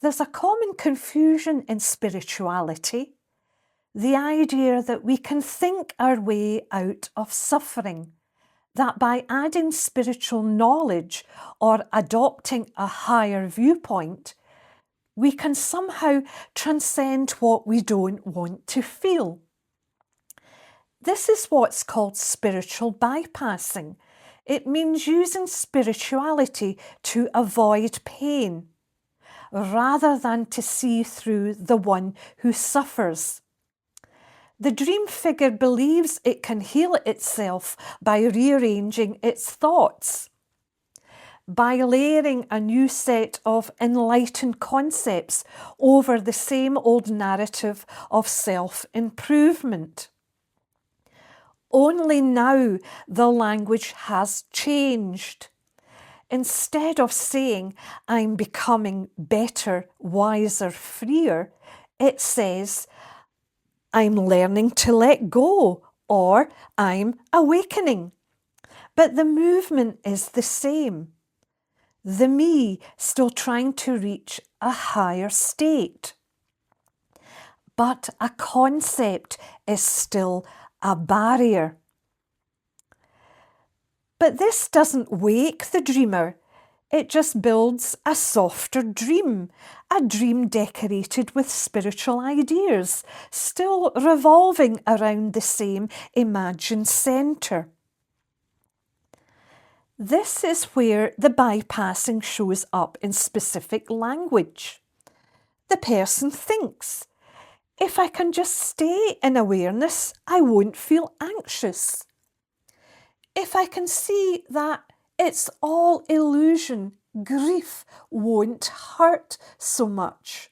There's a common confusion in spirituality, the idea that we can think our way out of suffering, that by adding spiritual knowledge or adopting a higher viewpoint, we can somehow transcend what we don't want to feel. This is what's called spiritual bypassing. It means using spirituality to avoid pain, rather than to see through the one who suffers. The dream figure believes it can heal itself by rearranging its thoughts, by layering a new set of enlightened concepts over the same old narrative of self-improvement. Only now the language has changed. Instead of saying, I'm becoming better, wiser, freer, it says, I'm learning to let go, or I'm awakening. But the movement is the same. The me still trying to reach a higher state. But a concept is still a barrier. But this doesn't wake the dreamer. It just builds a softer dream, a dream decorated with spiritual ideas, still revolving around the same imagined centre. This is where the bypassing shows up in specific language. The person thinks, if I can just stay in awareness, I won't feel anxious. If I can see that it's all illusion, grief won't hurt so much.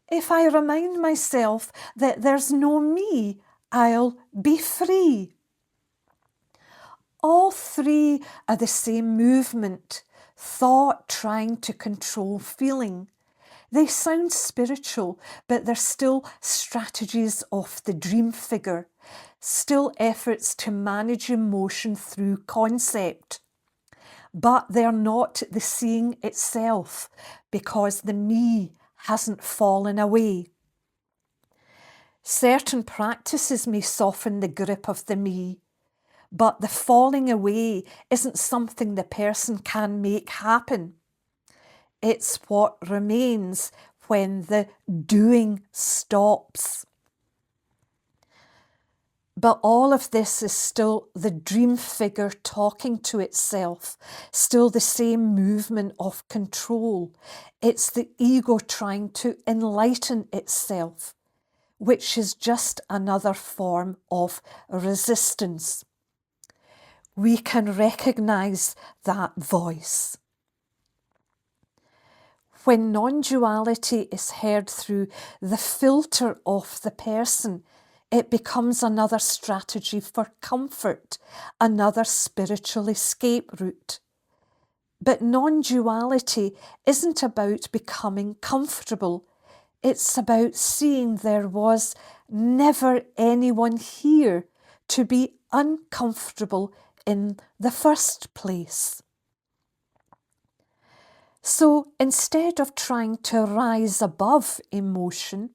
If I remind myself that there's no me, I'll be free. All three are the same movement, thought trying to control feeling. They sound spiritual, but they're still strategies of the dream figure, still efforts to manage emotion through concept. But they're not the seeing itself, because the me hasn't fallen away. Certain practices may soften the grip of the me, but the falling away isn't something the person can make happen. It's what remains when the doing stops. But all of this is still the dream figure talking to itself, still the same movement of control. It's the ego trying to enlighten itself, which is just another form of resistance. We can recognize that voice. When non-duality is heard through the filter of the person, it becomes another strategy for comfort, another spiritual escape route. But non-duality isn't about becoming comfortable. It's about seeing there was never anyone here to be uncomfortable in the first place. So instead of trying to rise above emotion,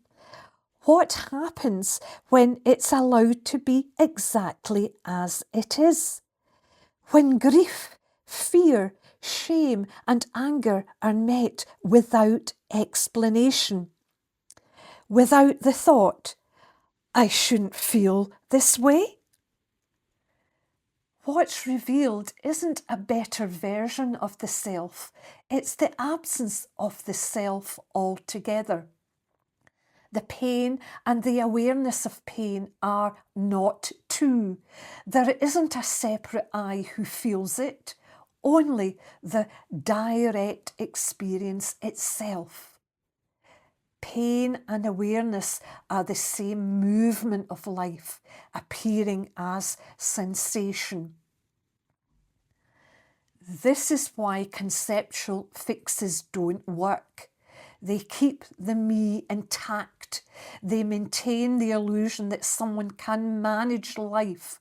what happens when it's allowed to be exactly as it is? When grief, fear, shame and anger are met without explanation, without the thought, I shouldn't feel this way? What's revealed isn't a better version of the self, it's the absence of the self altogether. The pain and the awareness of pain are not two. There isn't a separate I who feels it, only the direct experience itself. Pain and awareness are the same movement of life, appearing as sensation. This is why conceptual fixes don't work. They keep the me intact. They maintain the illusion that someone can manage life.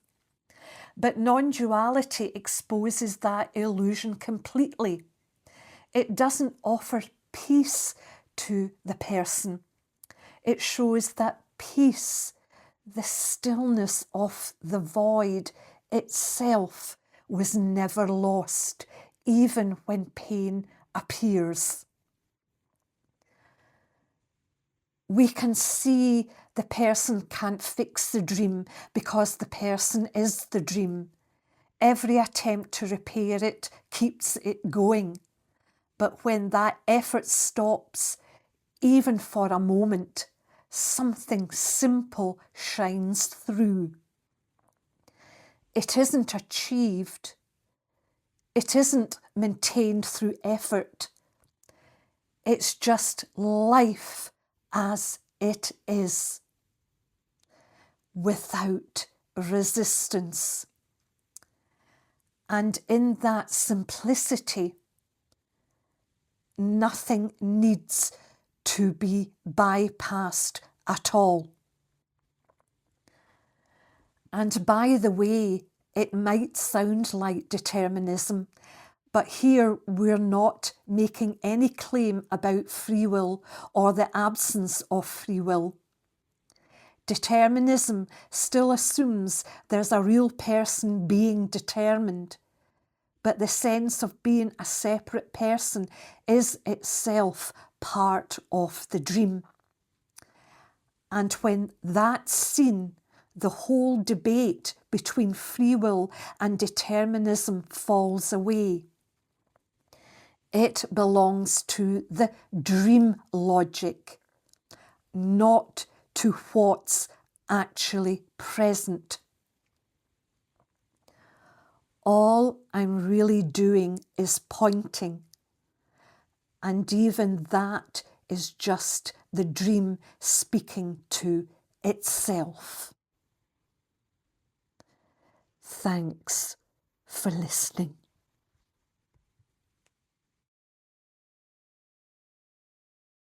But non-duality exposes that illusion completely. It doesn't offer peace to the person. It shows that peace, the stillness of the void itself, was never lost, even when pain appears. We can see the person can't fix the dream because the person is the dream. Every attempt to repair it keeps it going. But when that effort stops, even for a moment, something simple shines through. It isn't achieved. It isn't maintained through effort. It's just life as it is, without resistance. And in that simplicity, nothing needs to be bypassed at all. And by the way, it might sound like determinism, but here we're not making any claim about free will or the absence of free will. Determinism still assumes there's a real person being determined, but the sense of being a separate person is itself part of the dream. And when that's seen, the whole debate between free will and determinism falls away. It belongs to the dream logic, not to what's actually present. All I'm really doing is pointing, and even that is just the dream speaking to itself. Thanks for listening.